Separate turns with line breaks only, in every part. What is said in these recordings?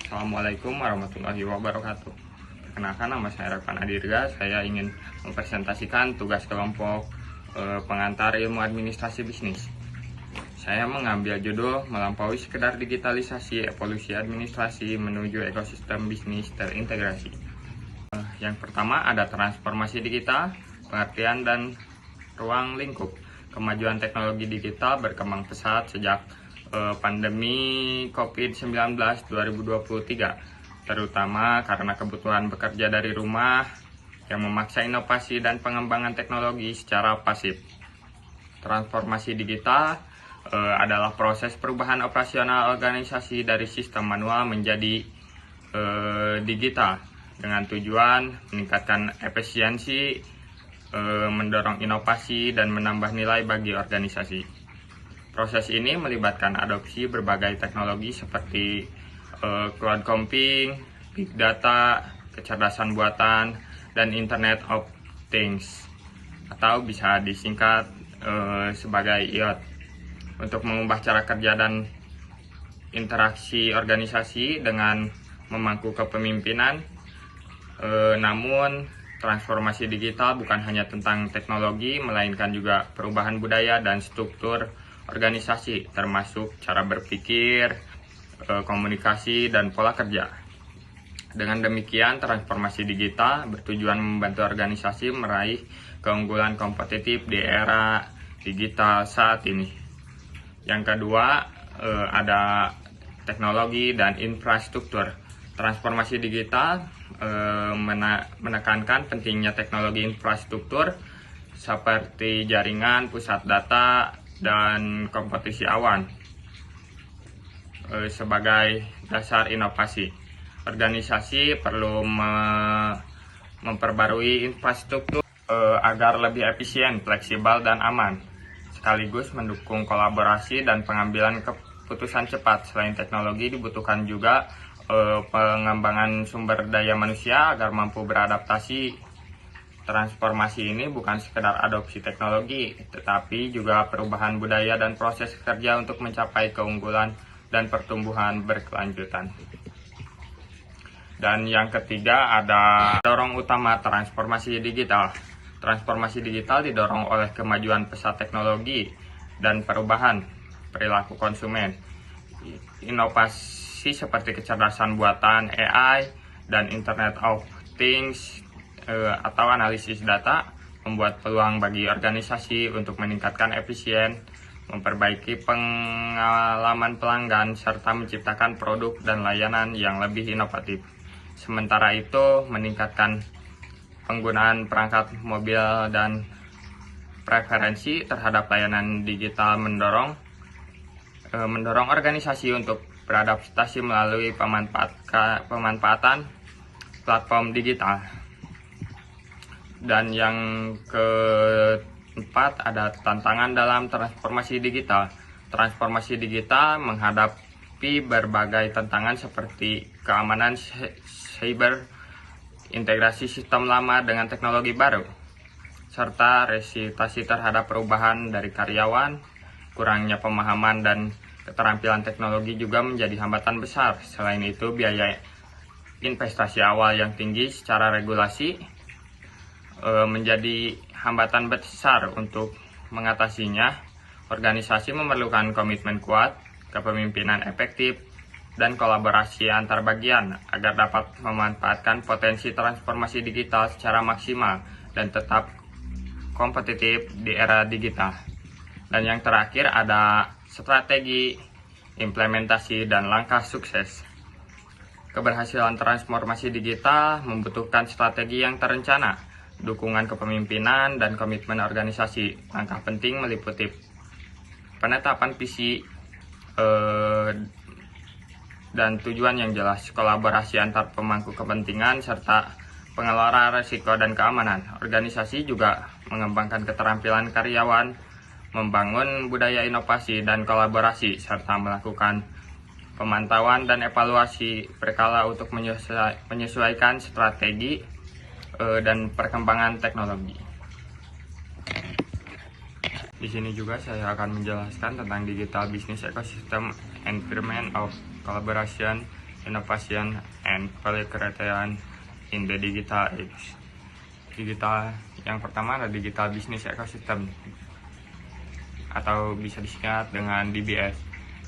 Assalamualaikum warahmatullahi wabarakatuh. Perkenalkan, nama saya Rekpan Adirga. Saya ingin mempresentasikan tugas kelompok pengantar ilmu administrasi bisnis. Saya mengambil judul melampaui sekedar digitalisasi, evolusi administrasi menuju ekosistem bisnis terintegrasi. Yang pertama ada transformasi digital, pengertian dan ruang lingkup. Kemajuan teknologi digital berkembang pesat sejak pandemi COVID-19 2023, terutama karena kebutuhan bekerja dari rumah yang memaksa inovasi dan pengembangan teknologi secara pasif. Transformasi digital adalah proses perubahan operasional organisasi dari sistem manual menjadi digital dengan tujuan meningkatkan efisiensi, mendorong inovasi, dan menambah nilai bagi organisasi. Proses ini melibatkan adopsi berbagai teknologi seperti cloud computing, big data, kecerdasan buatan, dan Internet of Things, atau bisa disingkat sebagai IoT, untuk mengubah cara kerja dan interaksi organisasi dengan memangku kepemimpinan. Namun, transformasi digital bukan hanya tentang teknologi, melainkan juga perubahan budaya dan struktur organisasi, termasuk cara berpikir, komunikasi, dan pola kerja. Dengan demikian, transformasi digital bertujuan membantu organisasi meraih keunggulan kompetitif di era digital saat ini. Yang kedua, ada teknologi dan infrastruktur. Transformasi digital menekankan pentingnya teknologi infrastruktur seperti jaringan, pusat data, dan kompetisi awan sebagai dasar inovasi. Organisasi perlu memperbarui infrastruktur agar lebih efisien, fleksibel, dan aman, sekaligus mendukung kolaborasi dan pengambilan keputusan cepat. Selain teknologi, dibutuhkan juga pengembangan sumber daya manusia agar mampu beradaptasi. Transformasi ini bukan sekedar adopsi teknologi, tetapi juga perubahan budaya dan proses kerja untuk mencapai keunggulan dan pertumbuhan berkelanjutan. Dan yang ketiga ada dorong utama transformasi digital. Transformasi digital didorong oleh kemajuan pesat teknologi dan perubahan perilaku konsumen. Inovasi seperti kecerdasan buatan, AI, dan Internet of Things atau analisis data membuat peluang bagi organisasi untuk meningkatkan efisien, memperbaiki pengalaman pelanggan, serta menciptakan produk dan layanan yang lebih inovatif. Sementara itu, meningkatkan penggunaan perangkat mobil dan preferensi terhadap layanan digital mendorong organisasi untuk beradaptasi melalui pemanfaatan platform digital. Dan yang keempat ada tantangan dalam transformasi digital. Transformasi digital menghadapi berbagai tantangan seperti keamanan cyber, integrasi sistem lama dengan teknologi baru, serta resistasi terhadap perubahan dari karyawan. Kurangnya pemahaman dan keterampilan teknologi juga menjadi hambatan besar. Selain itu, biaya investasi awal yang tinggi secara regulasi menjadi hambatan besar. Untuk mengatasinya, organisasi memerlukan komitmen kuat, kepemimpinan efektif, dan kolaborasi antar bagian agar dapat memanfaatkan potensi transformasi digital secara maksimal dan tetap kompetitif di era digital. Dan yang terakhir ada strategi, implementasi, dan langkah sukses. Keberhasilan transformasi digital membutuhkan strategi yang terencana, dukungan kepemimpinan, dan komitmen organisasi. Langkah penting meliputi penetapan visi dan tujuan yang jelas, kolaborasi antar pemangku kepentingan, serta pengelola risiko dan keamanan. Organisasi juga mengembangkan keterampilan karyawan, membangun budaya inovasi dan kolaborasi, serta melakukan pemantauan dan evaluasi berkala untuk menyesuaikan strategi dan perkembangan teknologi. Di sini juga saya akan menjelaskan tentang digital business ecosystem environment of collaboration innovation and creation in the digital age. Digital yang pertama adalah digital business ecosystem atau bisa disingkat dengan DBS.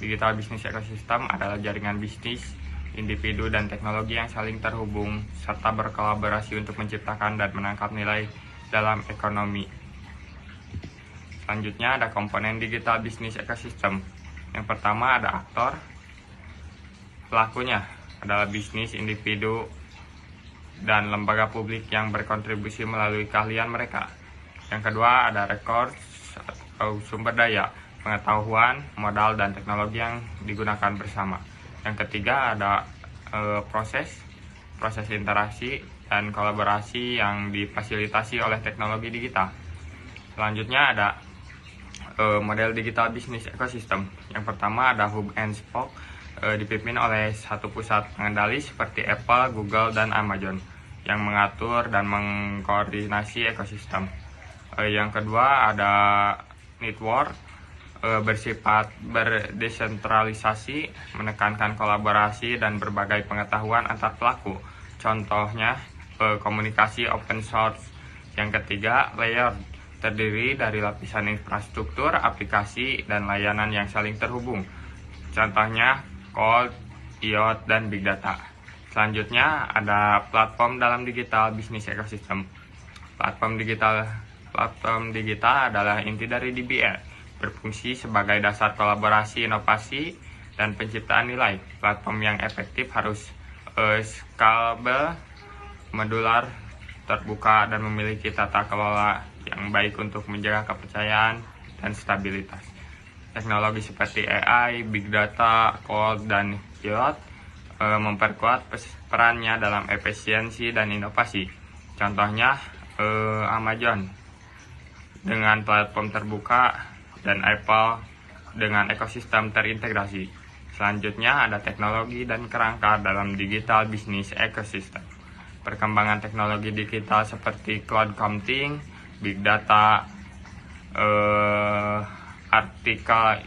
Digital business ecosystem adalah jaringan bisnis, individu dan teknologi yang saling terhubung serta berkolaborasi untuk menciptakan dan menangkap nilai dalam ekonomi. Selanjutnya ada komponen digital business ecosystem. Yang pertama ada aktor. Pelakunya adalah bisnis, individu, dan lembaga publik yang berkontribusi melalui keahlian mereka. Yang kedua ada records atau sumber daya, pengetahuan, modal, dan teknologi yang digunakan bersama. Yang ketiga ada proses interaksi dan kolaborasi yang difasilitasi oleh teknologi digital. Selanjutnya ada model digital business ecosystem. Yang pertama ada hub and spoke, dipimpin oleh satu pusat pengendali seperti Apple, Google, dan Amazon yang mengatur dan mengkoordinasi ekosistem. Yang kedua ada network, bersifat berdesentralisasi, menekankan kolaborasi dan berbagai pengetahuan antar pelaku. Contohnya komunikasi open source. Yang ketiga layer, terdiri dari lapisan infrastruktur, aplikasi, dan layanan yang saling terhubung. Contohnya cloud, IoT, dan big data. Selanjutnya ada platform dalam digital business ecosystem. Platform digital adalah inti dari DBS, berfungsi sebagai dasar kolaborasi, inovasi, dan penciptaan nilai. Platform yang efektif harus scalable, modular, terbuka, dan memiliki tata kelola yang baik untuk menjaga kepercayaan dan stabilitas. Teknologi seperti AI, big data, cloud, dan IoT memperkuat perannya dalam efisiensi dan inovasi. Contohnya Amazon dengan platform terbuka dan Apple dengan ekosistem terintegrasi. Selanjutnya ada teknologi dan kerangka dalam digital business ecosystem. Perkembangan teknologi digital seperti cloud computing, big data, artificial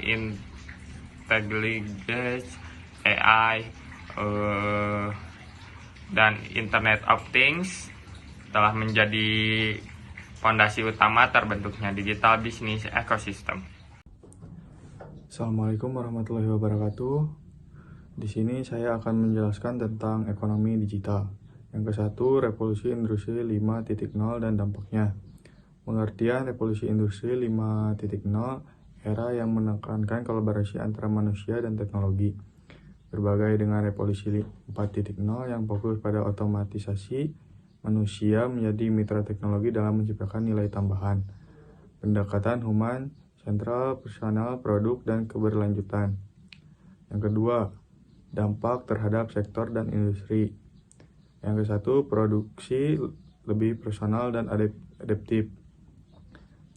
intelligence, AI, dan Internet of Things telah menjadi fondasi utama terbentuknya digital business ecosystem.
Assalamualaikum warahmatullahi wabarakatuh. Di sini saya akan menjelaskan tentang ekonomi digital. Yang ke-1, revolusi industri 5.0 dan dampaknya. Pengertian revolusi industri 5.0, era yang menekankan kolaborasi antara manusia dan teknologi. Berbeda dengan revolusi 4.0 yang fokus pada otomatisasi, manusia menjadi mitra teknologi dalam menciptakan nilai tambahan. Pendekatan human, sentral, personal, produk, dan keberlanjutan. Yang kedua, dampak terhadap sektor dan industri. Yang ke-1, produksi lebih personal dan adaptif.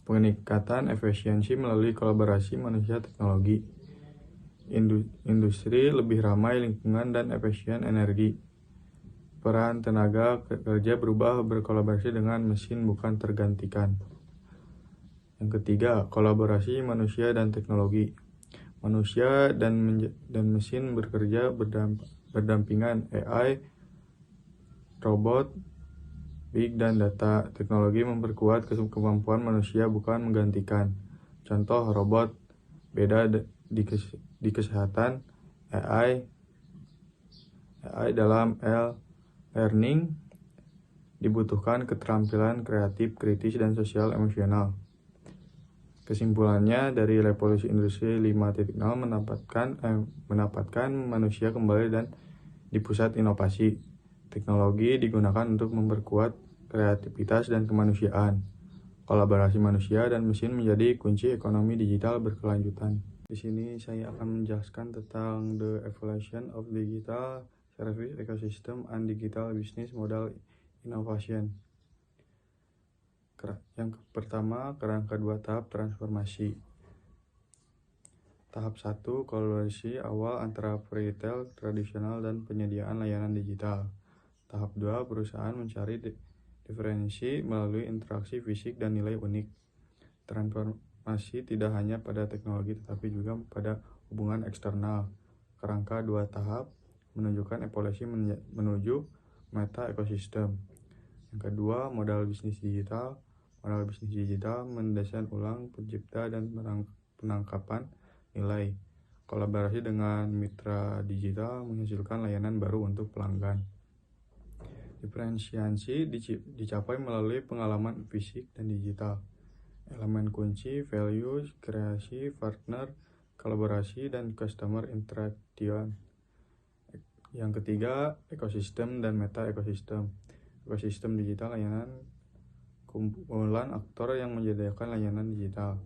Peningkatan efisiensi melalui kolaborasi manusia teknologi. Industri lebih ramai lingkungan dan efisien energi. Peran tenaga kerja berubah berkolaborasi dengan mesin bukan tergantikan. Yang ketiga, kolaborasi manusia dan teknologi. Manusia dan mesin bekerja berdampingan. AI, robot, big dan data. Teknologi memperkuat kemampuan manusia bukan menggantikan. Contoh robot, beda di kesehatan, AI dalam learning, dibutuhkan keterampilan kreatif, kritis, dan sosial emosional. Kesimpulannya dari revolusi industri 5.0 menempatkan manusia kembali dan di pusat inovasi. Teknologi digunakan untuk memperkuat kreativitas dan kemanusiaan. Kolaborasi manusia dan mesin menjadi kunci ekonomi digital berkelanjutan. Di sini saya akan menjelaskan tentang the evolution of digital service ecosystem and digital business model innovation. Yang pertama, kerangka 2 tahap transformasi. Tahap 1, kolaborasi awal antara retail tradisional dan penyediaan layanan digital. Tahap 2, perusahaan mencari diferensi melalui interaksi fisik dan nilai unik. Transformasi tidak hanya pada teknologi tetapi juga pada hubungan eksternal. Kerangka 2 tahap, menunjukkan evolusi menuju meta ekosistem. Yang kedua, modal bisnis digital. Modal bisnis digital mendesain ulang, pencipta, dan penangkapan nilai. Kolaborasi dengan mitra digital menghasilkan layanan baru untuk pelanggan. Diferensiasi dicapai melalui pengalaman fisik dan digital. Elemen kunci, value, kreasi, partner, kolaborasi, dan customer interaction. Yang ketiga, ekosistem dan meta ekosistem. Ekosistem digital layanan kumpulan aktor yang menyediakan layanan digital.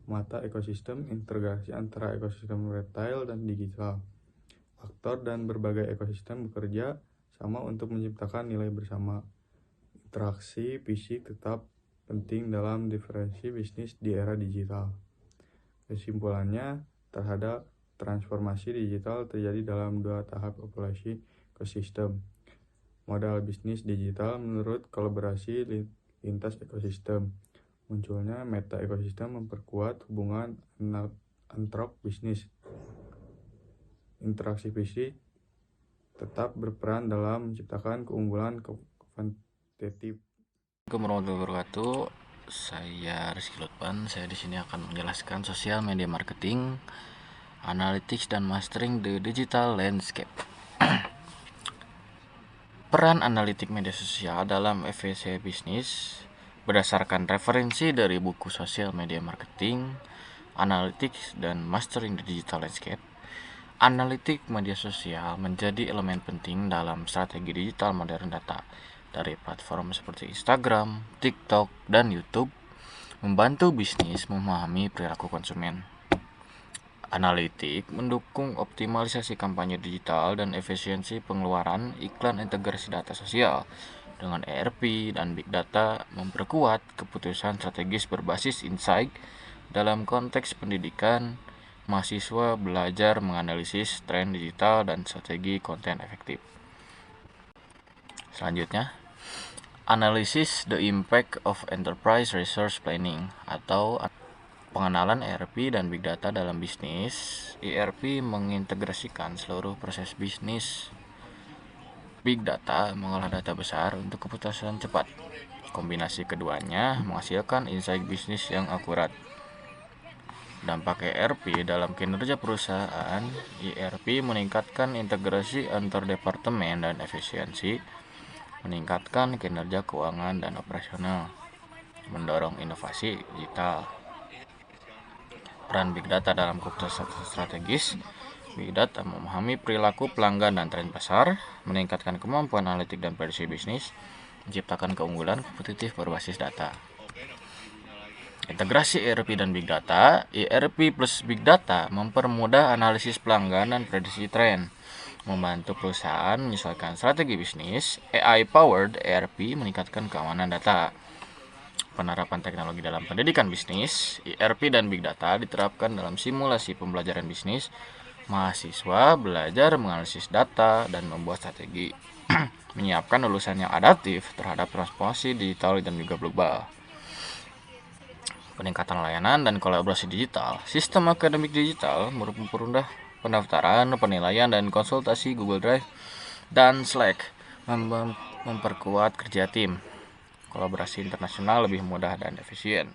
Meta ekosistem integrasi antara ekosistem retail dan digital. Aktor dan berbagai ekosistem bekerja sama untuk menciptakan nilai bersama. Interaksi fisik tetap penting dalam diferensi bisnis di era digital. Kesimpulannya, terhadap transformasi digital terjadi dalam 2 tahap evolusi ekosistem. Modal bisnis digital menurut kolaborasi lintas ekosistem. Munculnya meta ekosistem memperkuat hubungan antar bisnis. Interaksi fisik tetap berperan dalam menciptakan keunggulan kuantitatif.
Assalamualaikum warahmatullahi wabarakatuh. Saya Rizky Lutfan. Saya di sini akan menjelaskan sosial media marketing, analytics dan mastering the digital landscape. Peran analitik media sosial dalam efisiensi bisnis berdasarkan referensi dari buku Sosial Media Marketing, Analytics dan Mastering the Digital Landscape. Analitik media sosial menjadi elemen penting dalam strategi digital modern data dari platform seperti Instagram, TikTok, dan YouTube, membantu bisnis memahami perilaku konsumen. Analitik mendukung optimalisasi kampanye digital dan efisiensi pengeluaran iklan integrasi data sosial. Dengan ERP dan Big Data memperkuat keputusan strategis berbasis insight dalam konteks pendidikan, mahasiswa belajar menganalisis tren digital dan strategi konten efektif. Selanjutnya, analisis the impact of enterprise resource planning atau pengenalan ERP dan Big Data dalam bisnis. ERP mengintegrasikan seluruh proses bisnis. Big Data mengolah data besar untuk keputusan cepat. Kombinasi keduanya menghasilkan insight bisnis yang akurat. Dampak ERP dalam kinerja perusahaan. ERP meningkatkan integrasi antar departemen dan efisiensi, meningkatkan kinerja keuangan dan operasional, mendorong inovasi digital. Peran Big Data dalam keputusan strategis. Big Data memahami perilaku pelanggan dan tren pasar, meningkatkan kemampuan analitik dan prediksi bisnis, menciptakan keunggulan kompetitif berbasis data. Integrasi ERP dan Big Data. ERP plus Big Data mempermudah analisis pelanggan dan prediksi tren, membantu perusahaan menyesuaikan strategi bisnis. AI-powered ERP meningkatkan keamanan data. Penerapan teknologi dalam pendidikan bisnis. ERP dan Big Data diterapkan dalam simulasi pembelajaran bisnis. Mahasiswa belajar menganalisis data dan membuat strategi, menyiapkan lulusan yang adaptif terhadap transformasi digital dan juga global. Peningkatan layanan dan kolaborasi digital. Sistem akademik digital mempermudah pendaftaran, penilaian, dan konsultasi. Google Drive dan Slack memperkuat kerja tim. Kolaborasi internasional lebih mudah dan efisien.